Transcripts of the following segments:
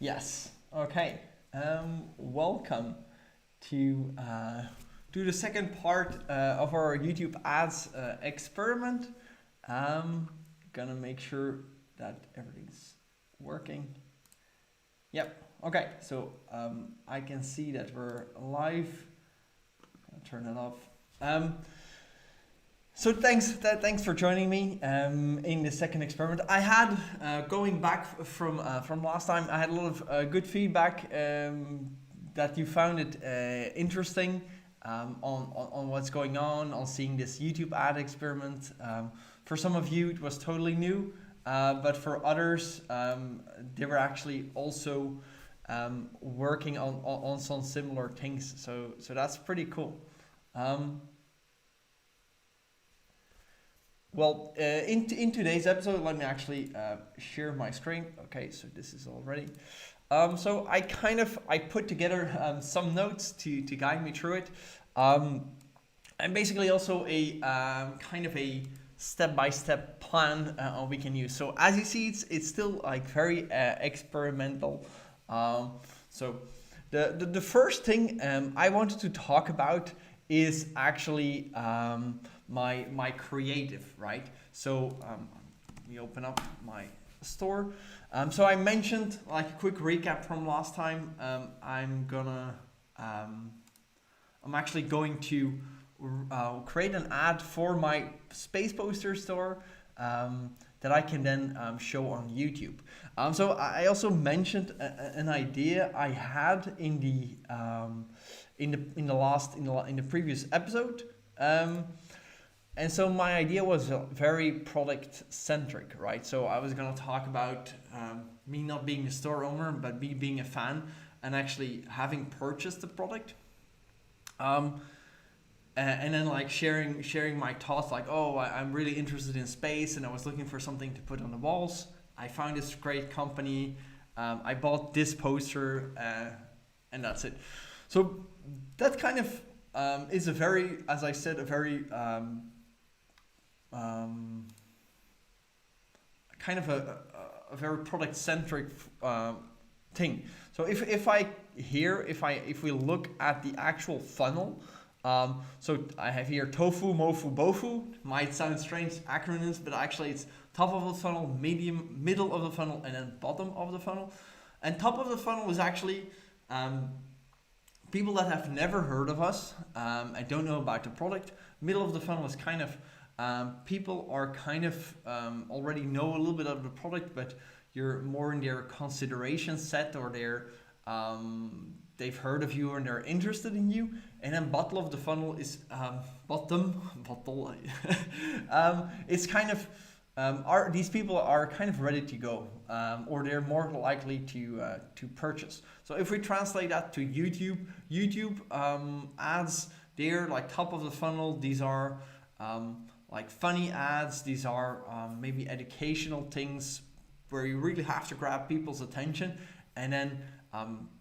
Yes. Okay. Welcome to do the second part of our YouTube ads experiment. Gonna make sure that everything's working. Yep. Okay. So I can see that we're live. I'll turn it off. So thanks for joining me in the second experiment. I had going back from last time. I had a lot of good feedback that you found it interesting on what's going on seeing this YouTube ad experiment. For some of you, it was totally new, but for others, they were actually also working on some similar things. So that's pretty cool. Well, in today's episode, let me actually share my screen. Okay, so this is all ready. So I put together some notes to guide me through it, and basically also a kind of a step-by-step plan we can use. So as you see, it's still like very experimental. So the first thing I wanted to talk about is actually my creative, right? So let me open up my store. So I mentioned, like a quick recap from last time, I'm actually going to create an ad for my Space Poster store that I can then show on YouTube. So I also mentioned an idea I had in the previous episode. And so my idea was very product centric, right? So I was gonna talk about me not being a store owner, but me being a fan and actually having purchased the product. And then like sharing my thoughts, like, oh, I'm really interested in space and I was looking for something to put on the walls. I found this great company. I bought this poster and that's it. So that kind of is a very, as I said, a very kind of a very product centric thing. So if we look at the actual funnel, so I have here tofu, mofu, bofu. Might sound strange acronyms, but actually it's top of the funnel, medium, middle of the funnel, and then bottom of the funnel. And top of the funnel is actually people that have never heard of us and don't know about the product. Middle of the funnel is kind of people are kind of already know a little bit of the product, but you're more in their consideration set, or they've heard of you and they're interested in you. And then bottom of the funnel is it's kind of these people are kind of ready to go, or they're more likely to purchase. So if we translate that to YouTube ads, they're like top of the funnel. These are like funny ads. These are maybe educational things where you really have to grab people's attention and then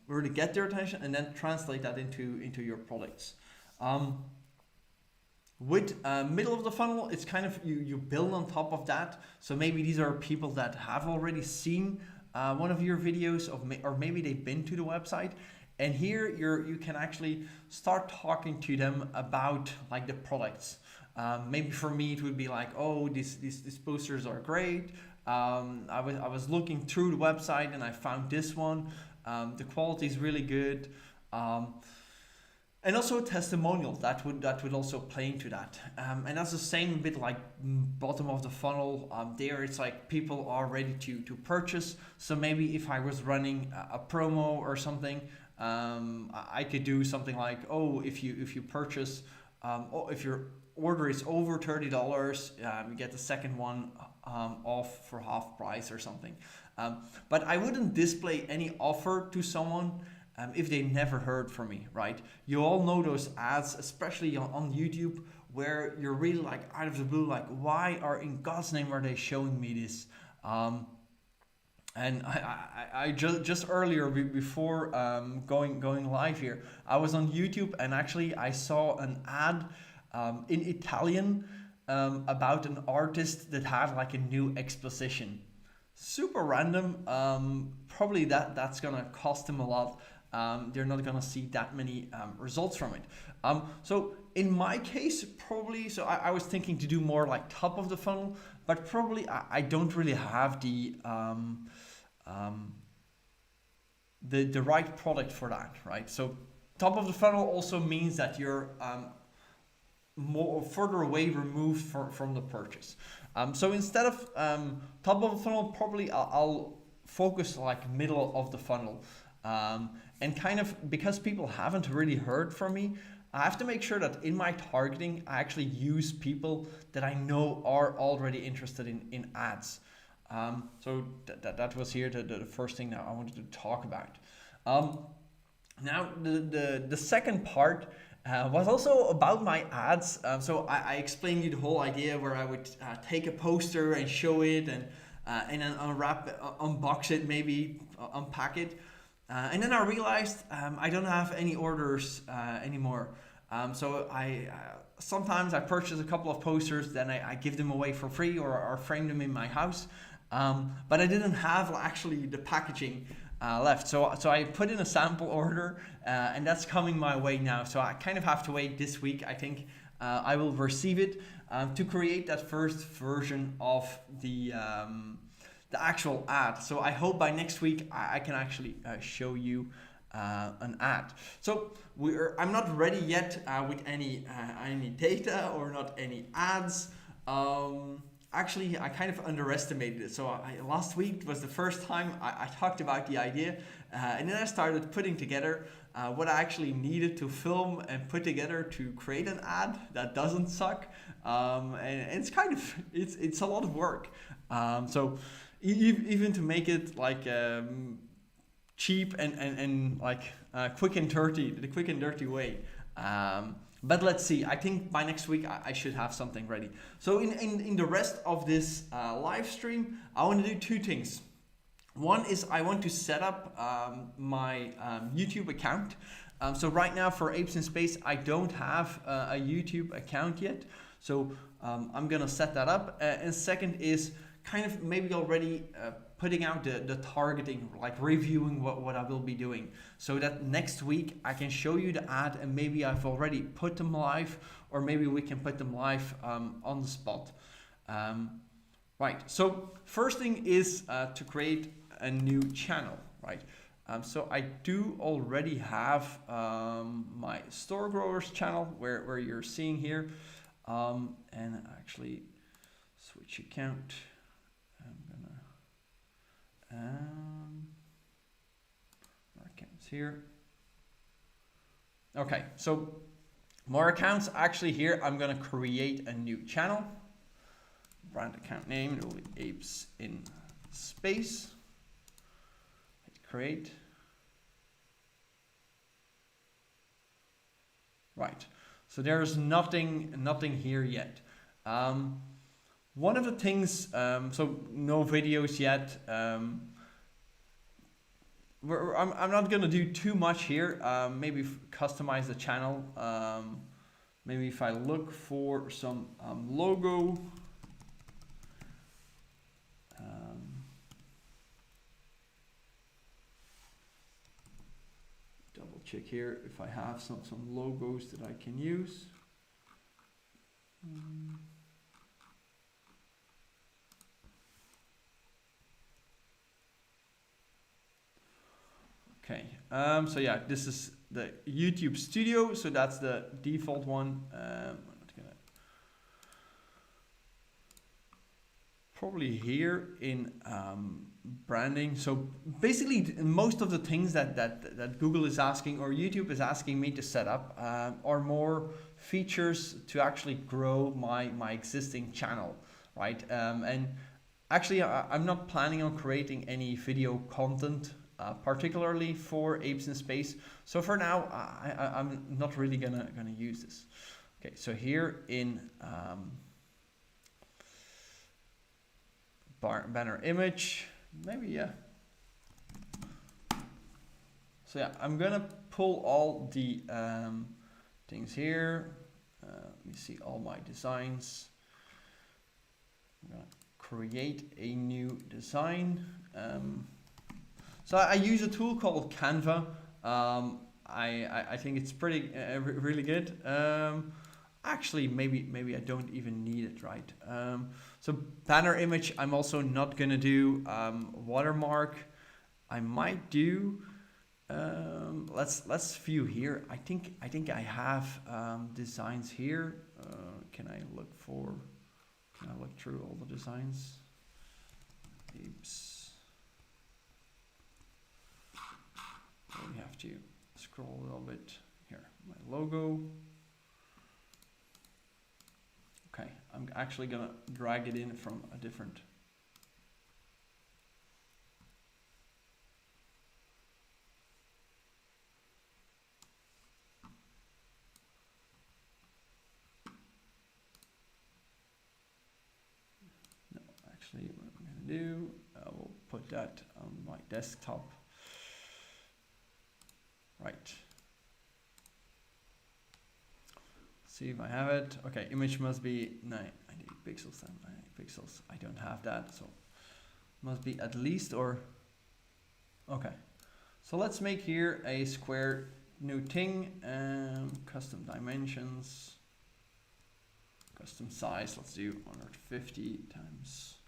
really get their attention and then translate that into your products. With middle of the funnel, it's kind of you build on top of that. So maybe these are people that have already seen one of your videos or maybe they've been to the website. And here you can actually start talking to them about like the products. Maybe for me it would be like, oh, these posters are great. I was looking through the website and I found this one. The quality is really good. And also testimonials that would also play into that. And that's the same bit like bottom of the funnel. There it's like people are ready to purchase. So maybe if I was running a promo or something, I could do something like, oh, if you purchase, if your order is over $30, you get the second one off for half price or something. But I wouldn't display any offer to someone if they never heard from me, right? You all know those ads, especially on YouTube, where you're really like out of the blue, like, why in God's name are they showing me this? And I just earlier before going live here, I was on YouTube and actually I saw an ad in Italian about an artist that had like a new exposition. super random. Probably that's gonna cost them a lot. They're not gonna see that many results from it. So in my case, probably, so I was thinking to do more like top of the funnel, but probably I don't really have the right product for that, right? So top of the funnel also means that you're more further away removed from the purchase. So instead of top of the funnel, probably I'll focus like middle of the funnel. And kind of, because people haven't really heard from me, I have to make sure that in my targeting, I actually use people that I know are already interested in ads. So that was here the first thing that I wanted to talk about. Now the second part was also about my ads. So I explained you the whole idea where I would take a poster and show it and then unbox it, maybe unpack it. And then I realized I don't have any orders anymore. So sometimes I purchase a couple of posters, then I give them away for free or frame them in my house. But I didn't have actually the packaging left. So I put in a sample order and that's coming my way now. So I kind of have to wait this week. I think I will receive it to create that first version of the actual ad. So I hope by next week I can actually show you an ad. So I'm not ready yet with any data or not any ads. Actually, I kind of underestimated it. So last week was the first time I talked about the idea, and then I started putting together what I actually needed to film and put together to create an ad that doesn't suck. And it's kind of it's a lot of work. So even to make it like cheap and like quick and dirty, the quick and dirty way. But let's see, I think by next week I should have something ready. So in the rest of this live stream, I want to do two things. One is I want to set up my YouTube account. So right now for Apes in Space, I don't have a YouTube account yet. So I'm gonna set that up. And second is kind of maybe already putting out the targeting, like reviewing what I will be doing, so that next week I can show you the ad and maybe I've already put them live, or maybe we can put them live on the spot. Right, so first thing is to create a new channel, right? So I do already have my store growers channel where you're seeing here, and actually switch account. More accounts here. Okay, so more accounts. Actually here I'm gonna create a new channel. Brand account name, it will be Apes in Space. Hit create. Right, so there's nothing here yet. One of the things, so no videos yet. I'm not gonna do too much here. Maybe customize the channel. Maybe if I look for some logo. Double check here if I have some logos that I can use. Okay, so yeah, this is the YouTube Studio, so that's the default one. I'm not gonna probably here in branding. So basically, most of the things that Google is asking or YouTube is asking me to set up are more features to actually grow my existing channel, right? And actually, I'm not planning on creating any video content. Particularly for Apes in Space. So for now, I'm not really gonna use this. Okay, so here in banner image, maybe yeah. So yeah, I'm gonna pull all the things here. Let me see all my designs. I'm gonna create a new design. So I use a tool called Canva. I think it's pretty really good. Actually, maybe I don't even need it, right? So banner image, I'm also not gonna do watermark. I might do. Let's view here. I think I have designs here. Can I look through all the designs? Oops. We have to scroll a little bit here. My logo. Okay, I'm actually gonna drag it in from a different. No, actually, what I'm gonna do, I will put that on my desktop. Right. See if I have it. Okay, image must be 9 pixels. 9 pixels. I don't have that, so must be at least or. Okay. So let's make here a square new thing. Custom dimensions. Custom size. Let's do 150 times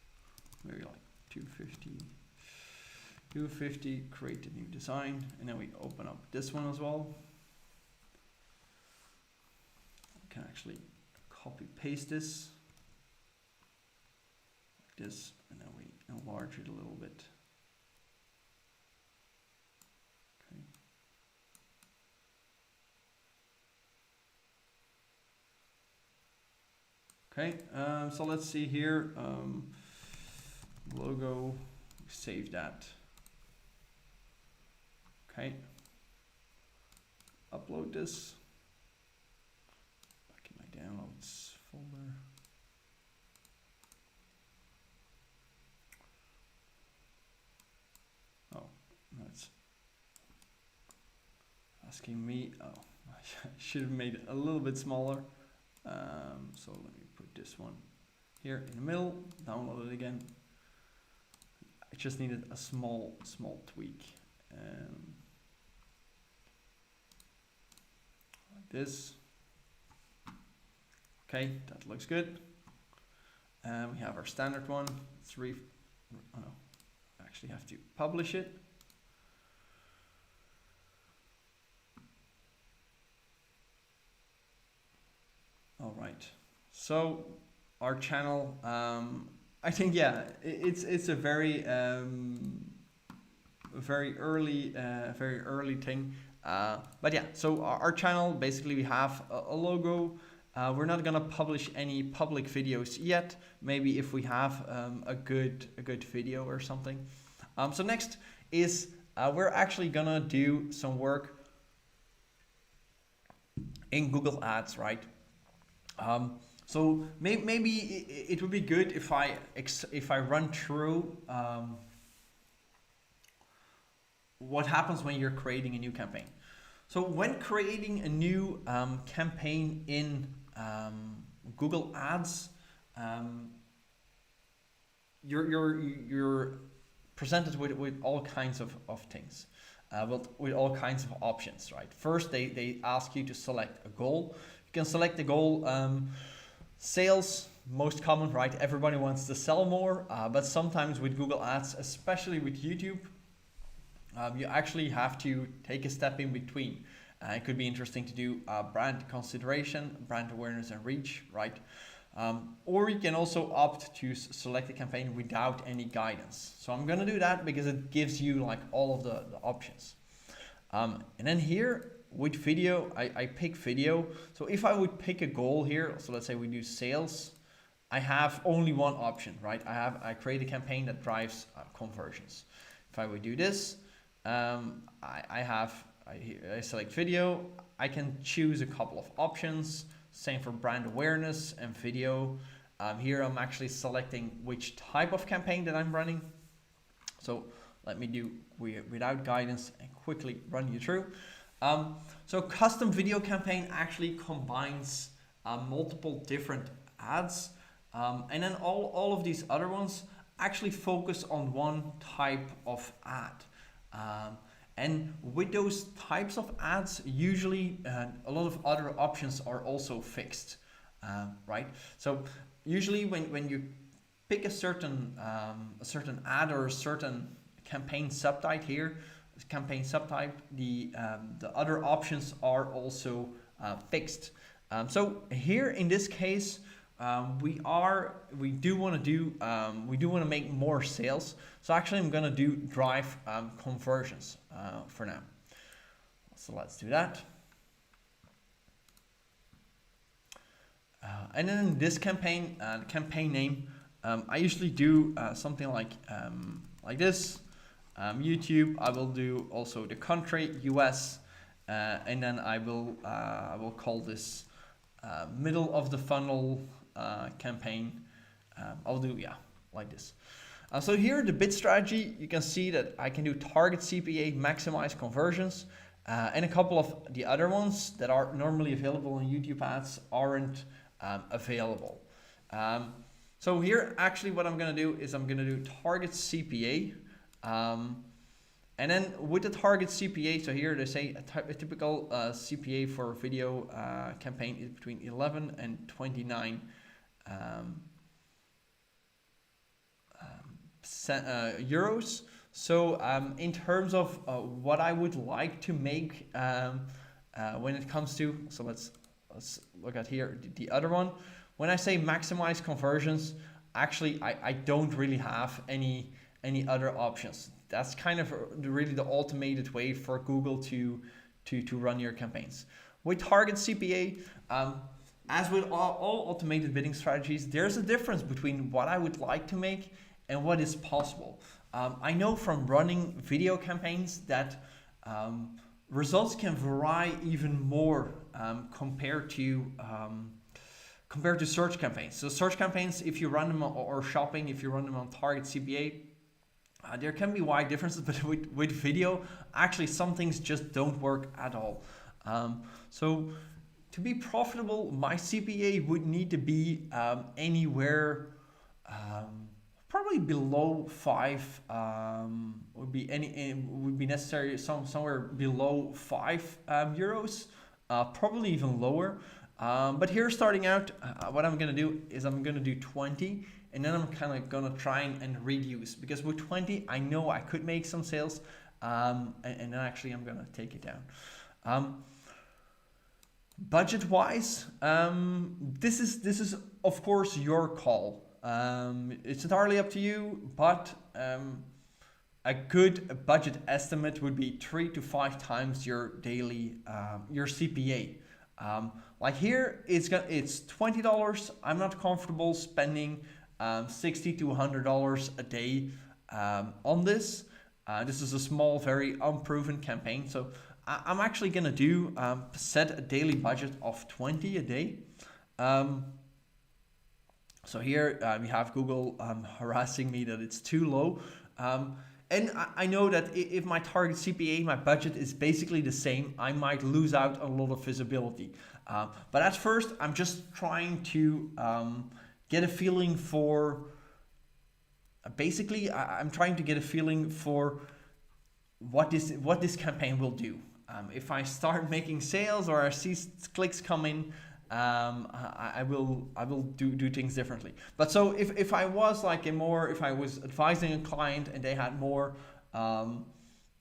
maybe like 250. 250, create a new design, and then we open up this one as well. We can actually copy paste this like this, and then we enlarge it a little bit. Okay. Okay, so let's see here. Logo, save that. Okay, upload this back in my downloads folder. Oh, that's asking me. Oh, I should have made it a little bit smaller. So let me put this one here in the middle, download it again. I just needed a small tweak. Like this. Okay, that looks good. We have our standard one. Let's oh no, I actually have to publish it. All right, so our channel, I think, yeah, it's a very early thing, but yeah, so our channel, basically we have a logo. We're not gonna publish any public videos yet. Maybe if we have a good video or something. So next is we're actually gonna do some work in Google Ads, right? So maybe it would be good if I run through what happens when you're creating a new campaign. So when creating a new campaign in Google Ads, you're presented with all kinds of things, with all kinds of options, right? First, they ask you to select a goal. You can select the goal, sales, most common, right? Everybody wants to sell more, but sometimes with Google Ads, especially with YouTube, you actually have to take a step in between. It could be interesting to do brand consideration, brand awareness and reach, right? Or you can also opt to select a campaign without any guidance. So I'm gonna do that because it gives you like all of the options. And then here with video, I pick video. So if I would pick a goal here, so let's say we do sales, I have only one option, right? I create a campaign that drives conversions. If I would do this, I select video. I can choose a couple of options. Same for brand awareness and video. Here I'm actually selecting which type of campaign that I'm running. So let me do without guidance and quickly run you through. So custom video campaign actually combines multiple different ads. And then all of these other ones actually focus on one type of ad. And with those types of ads, usually a lot of other options are also fixed, right? So usually when you pick a certain ad or a certain campaign subtype here, the other options are also fixed. So here in this case, we do want to make more sales. So actually, I'm gonna do drive conversions for now. So let's do that. And then in this campaign name, I usually do something like this. YouTube. I will do also the country US, and then I will call this middle of the funnel campaign. I'll do like this. So here the bid strategy, you can see that I can do target CPA, maximize conversions, and a couple of the other ones that are normally available in YouTube ads aren't available. So here actually what I'm gonna do is I'm gonna do target CPA, and then with the target CPA, so here they say a typical CPA for a video campaign is between 11 and 29 euros. So in terms of what I would like to make when it comes to, so let's look at here the other one. When I say maximize conversions, actually I don't really have any other options. That's kind of really the automated way for Google to run your campaigns. With target CPA, as with all automated bidding strategies, there's a difference between what I would like to make and what is possible. I know from running video campaigns that results can vary even more compared to search campaigns. So search campaigns, if you run them, or shopping, if you run them on target CPA, there can be wide differences, but with video, actually some things just don't work at all. So to be profitable, my CPA would need to be anywhere probably below 5. Would be necessary somewhere below 5 euros, probably even lower. But here starting out, what I'm gonna do is I'm gonna do 20, and then I'm kind of gonna try and reduce, because with 20 I know I could make some sales, and then actually I'm gonna take it down. Budget wise, this is of course your call. It's entirely up to you, but a good budget estimate would be 3 to 5 times your daily your CPA. Like here, it's $20. I'm not comfortable spending $60 to $100 a day on this. This is a small, very unproven campaign, so I'm actually gonna do set a daily budget of 20 a day. So here we have Google harassing me that it's too low. And I know that if my target CPA, my budget is basically the same, I might lose out on a lot of visibility. But at first, I'm just trying to get a feeling for, basically, I'm trying to get a feeling for what this campaign will do. If I start making sales or I see clicks come in, I will do things differently. But so if I was like if I was advising a client and they had more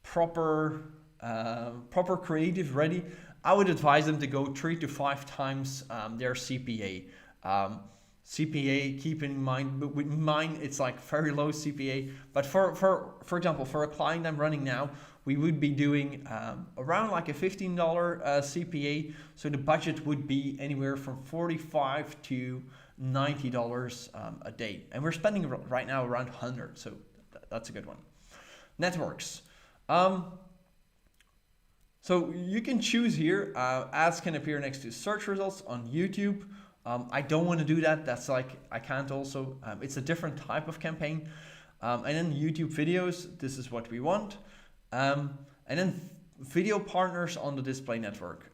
proper creative ready, I would advise them to go 3 to 5 times their CPA. CPA, keep in mind, but with mine it's like very low CPA. But for example, for a client I'm running now, we would be doing around like a $15 CPA. So the budget would be anywhere from $45 to $90 a day. And we're spending right now around 100. So that's a good one. Networks. So you can choose here, ads can appear next to search results on YouTube. I don't want to do that. That's like, I can't also, it's a different type of campaign. And then YouTube videos, this is what we want. And then video partners on the display network.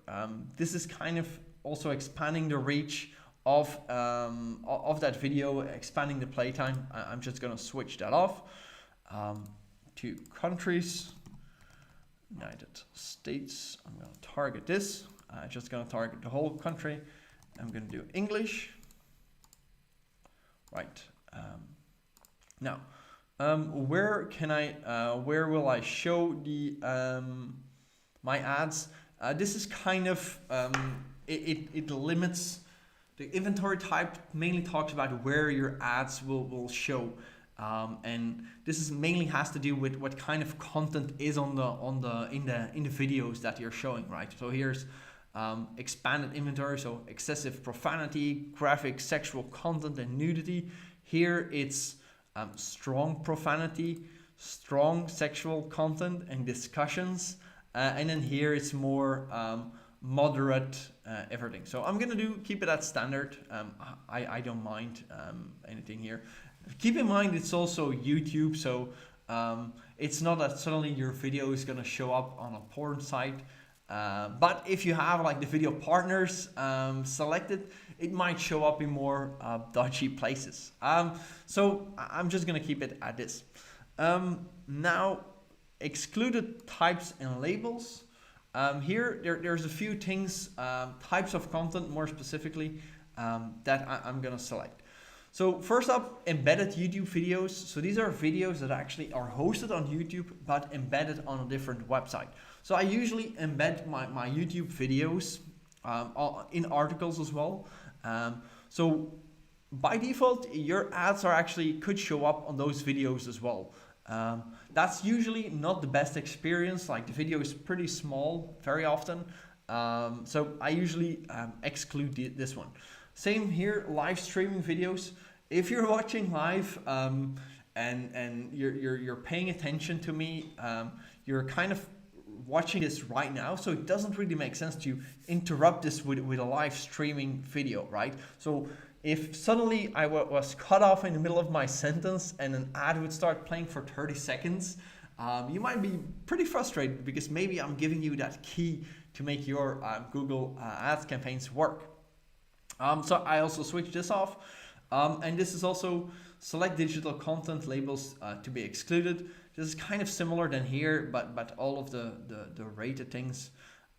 This is kind of also expanding the reach of that video, expanding the playtime. I'm just gonna switch that off to countries, United States. I'm gonna target this. Just gonna target the whole country. I'm gonna do English. Right. Now, where can where will I show the my ads? This is kind of it limits the inventory type. Mainly talks about where your ads will show, and this is mainly has to do with what kind of content is in the videos that you're showing, right? So here's expanded inventory, so excessive profanity, graphic sexual content, and nudity. Here it's strong profanity, strong sexual content, and discussions. And then here it's more moderate everything. So I'm gonna keep it at standard. I don't mind anything here. Keep in mind it's also YouTube, so it's not that suddenly your video is gonna show up on a porn site. But if you have like the video partners selected, it might show up in more dodgy places. So I'm just gonna keep it at this. Now, excluded types and labels. Here there's a few things, types of content more specifically, that I'm gonna select. So first up, embedded YouTube videos. So these are videos that actually are hosted on YouTube but embedded on a different website. So I usually embed my YouTube videos in articles as well. So by default, your ads could show up on those videos as well. That's usually not the best experience. Like the video is pretty small very often. So I usually exclude this one. Same here, live streaming videos. If you're watching live and you're paying attention to me, you're kind of watching this right now, so it doesn't really make sense to interrupt this with a live streaming video, right? So if suddenly I was cut off in the middle of my sentence and an ad would start playing for 30 seconds, you might be pretty frustrated because maybe I'm giving you that key to make your Google Ads campaigns work. So I also switched this off. And this is also select digital content labels to be excluded. This is kind of similar than here, but all of the rated things.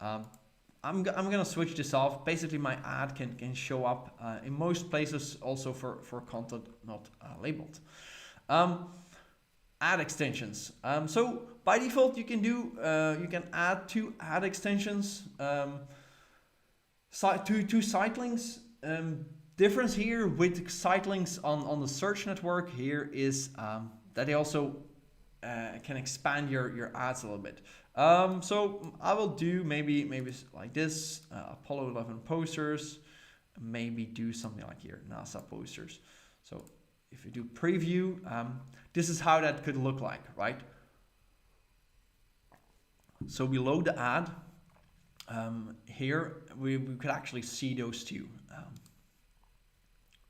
I'm gonna switch this off. Basically, my ad can show up in most places also for content not labeled. Ad extensions. So by default, you can add 2 ad extensions, 2 site links. Difference here with site links on the search network here is that they also can expand your ads a little bit. So I will do maybe like this, Apollo 11 posters, maybe do something like here, NASA posters. So if you do preview, this is how that could look like, right? So below the ad, here we could actually see those 2.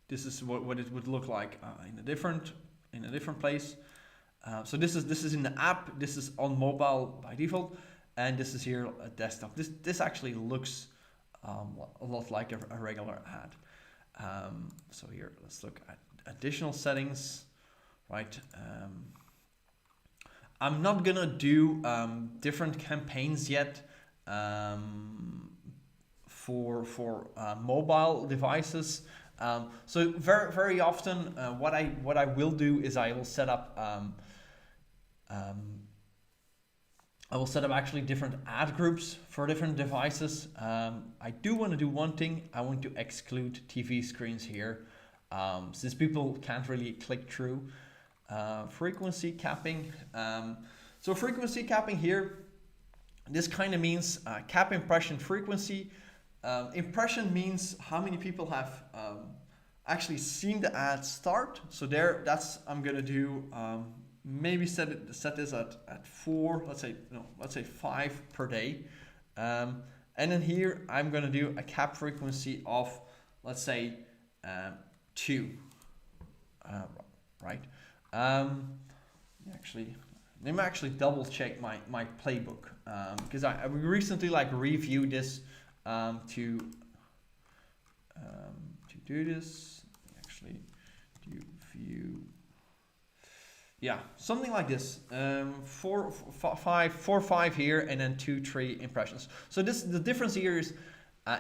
This is what it would look like in a different place. So this is in the app. This is on mobile by default, and this is here a desktop. This actually looks a lot like a regular ad. So here, let's look at additional settings, right? I'm not gonna do different campaigns yet for mobile devices. So very often, what I will do is I will set up actually different ad groups for different devices. I do want to do one thing. I want to exclude TV screens here, since people can't really click through. Frequency capping. So frequency capping here, this kind of means cap impression frequency. Impression means how many people have actually seen the ad start. So I'm gonna do maybe set this at 4. Let's say 5 per day. And then here I'm gonna do a cap frequency of, let's say 2. Right. Let me actually double check my playbook, because I recently reviewed this to do this. Actually, do view. Yeah, something like this. 4, 5 here, and then 2, 3 impressions. So the difference here is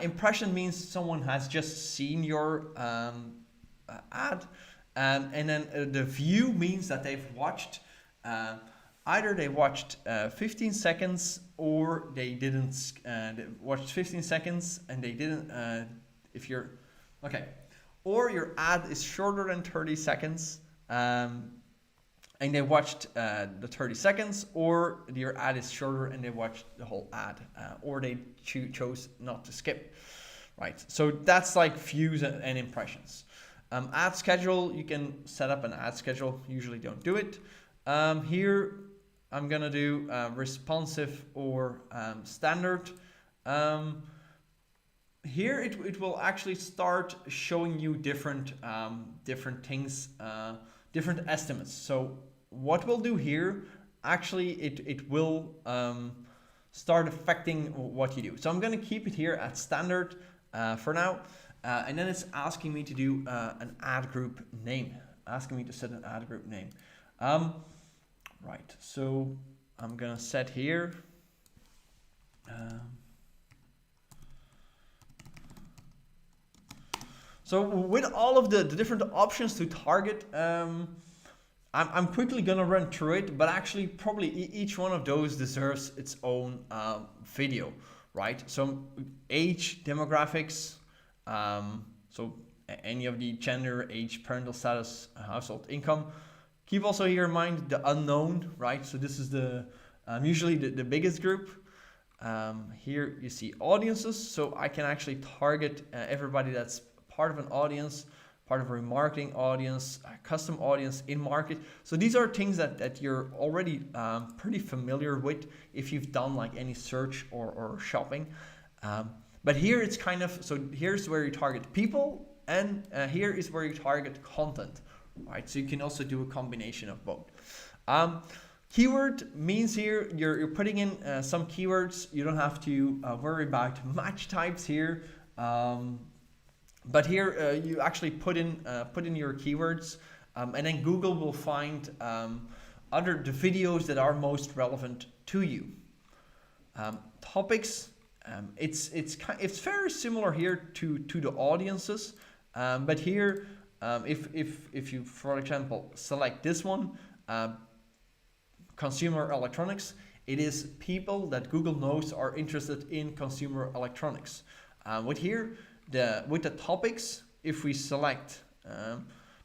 impression means someone has just seen your ad, and then the view means that they've watched. Either they watched 15 seconds or they didn't. They watched 15 seconds and they didn't. If you're okay, or your ad is shorter than 30 seconds. And they watched the 30 seconds, or your ad is shorter and they watched the whole ad, or they chose not to skip, right? So that's like views and impressions. Ad schedule, you can set up an ad schedule. Usually don't do it. Here I'm gonna do responsive or standard. Here it will actually start showing you different things. Different estimates. So what we'll do here, actually it will start affecting what you do. So I'm going to keep it here at standard for now. And then it's asking me to do an ad group name, asking me to set an ad group name. Right, so I'm going to set here. So with all of the different options to target, I'm quickly going to run through it, but actually probably each one of those deserves its own video, right? So age, demographics, so any of the gender, age, parental status, household income. Keep also here in mind the unknown, right? So this is the usually the biggest group. Here you see audiences, so I can actually target everybody that's part of an audience, part of a remarketing audience, a custom audience in market. So these are things that you're already pretty familiar with if you've done like any search or shopping. But here it's kind of, so here's where you target people, and here is where you target content, right? So you can also do a combination of both. Keyword means here you're putting in some keywords. You don't have to worry about match types here. But here you actually put in your keywords, and then Google will find the videos that are most relevant to you. Topics, it's very similar here to the audiences, but here if you, for example, select this one, consumer electronics, it is people that Google knows are interested in consumer electronics. With the topics, if we select,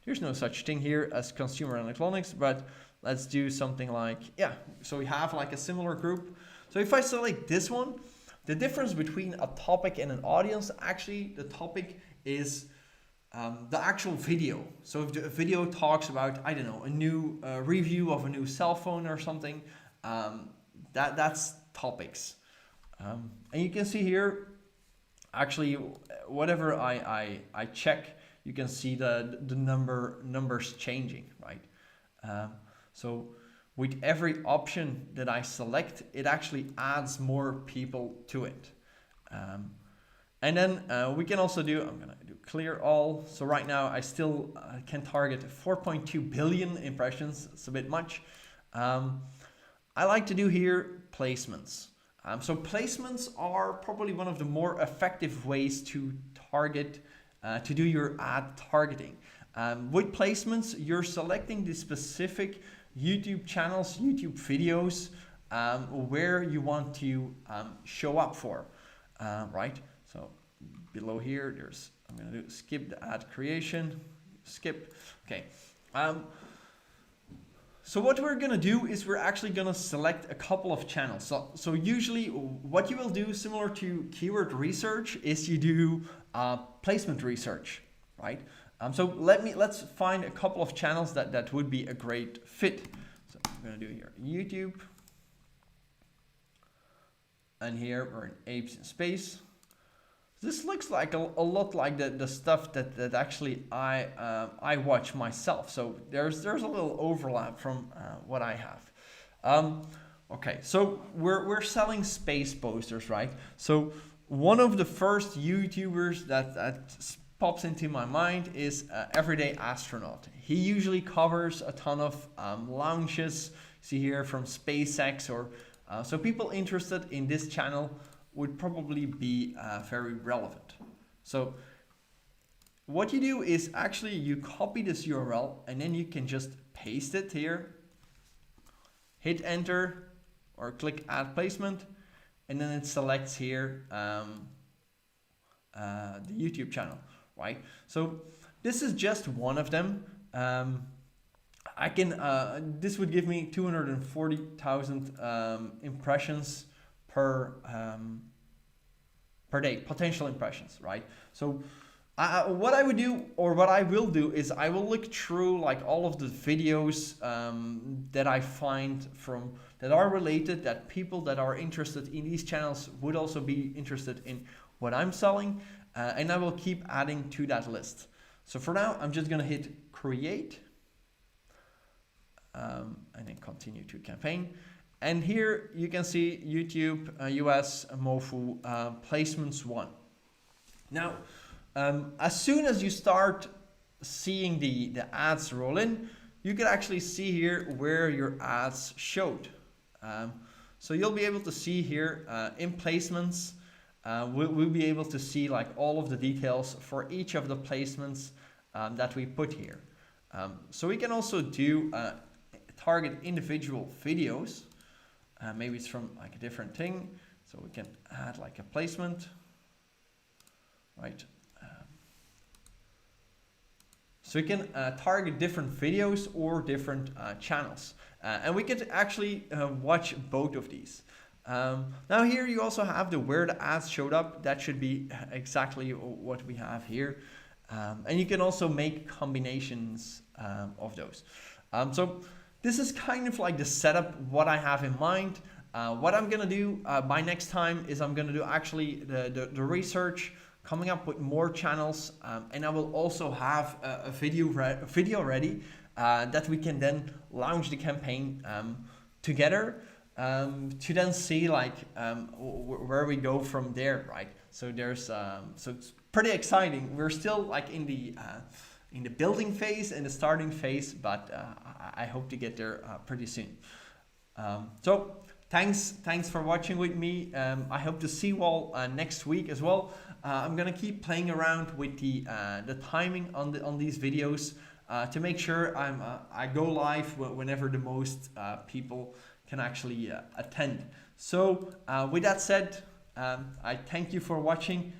there's no such thing here as consumer electronics, but let's do something like, yeah, so we have like a similar group. So if I select this one, the difference between a topic and an audience, actually the topic is the actual video. So if the video talks about, I don't know, a new review of a new cell phone or something, that's topics. And you can see here, actually, whatever I check, you can see the numbers changing, right? So with every option that I select, it actually adds more people to it. And then we can also do, I'm gonna do clear all. So right now I still can target 4.2 billion impressions. It's a bit much. I like to do here placements. So placements are probably one of the more effective ways to target, to do your ad targeting. With placements, you're selecting the specific YouTube channels, YouTube videos, where you want to show up for, right? So below here, I'm gonna do skip the ad creation, skip, okay. So what we're gonna do is we're actually gonna select a couple of channels. So usually what you will do, similar to keyword research, is you do placement research, right? So let's find a couple of channels that would be a great fit. So I'm gonna do here YouTube, and here we're in apes in space. This looks like a lot like the stuff that actually I watch myself. So there's a little overlap from what I have. Okay, so we're selling space posters, right? So one of the first YouTubers that pops into my mind is Everyday Astronaut. He usually covers a ton of launches. See here from SpaceX, or so people interested in this channel would probably be very relevant. So what you do is actually you copy this URL and then you can just paste it here, hit enter or click add placement, and then it selects here the YouTube channel, right? So this is just one of them. I can this would give me 240,000 impressions per day, potential impressions, right? So what I would do, or what I will do, is I will look through like all of the videos that I find from that are related, that people that are interested in these channels would also be interested in what I'm selling, and I will keep adding to that list. So for now, I'm just gonna hit create, and then continue to campaign. And here you can see YouTube, US, MOFU, placements 1. Now, as soon as you start seeing the ads roll in, you can actually see here where your ads showed. So you'll be able to see here in placements, we'll be able to see like all of the details for each of the placements that we put here. So we can also do target individual videos. Maybe it's from like a different thing. So we can add like a placement, right? So we can target different videos or different channels. And we can actually watch both of these. Now here you also have the where the ads showed up. That should be exactly what we have here. And you can also make combinations of those. So this is kind of like the setup, what I have in mind. What I'm gonna do by next time is I'm gonna do actually the research, coming up with more channels, and I will also have a video ready that we can then launch the campaign together to then see like where we go from there, right? So there's so it's pretty exciting. We're still like in the building phase and the starting phase, but I hope to get there pretty soon. So thanks for watching with me. I hope to see you all next week as well. I'm gonna keep playing around with the timing on these videos to make sure I go live whenever the most people can actually attend. So with that said, I thank you for watching.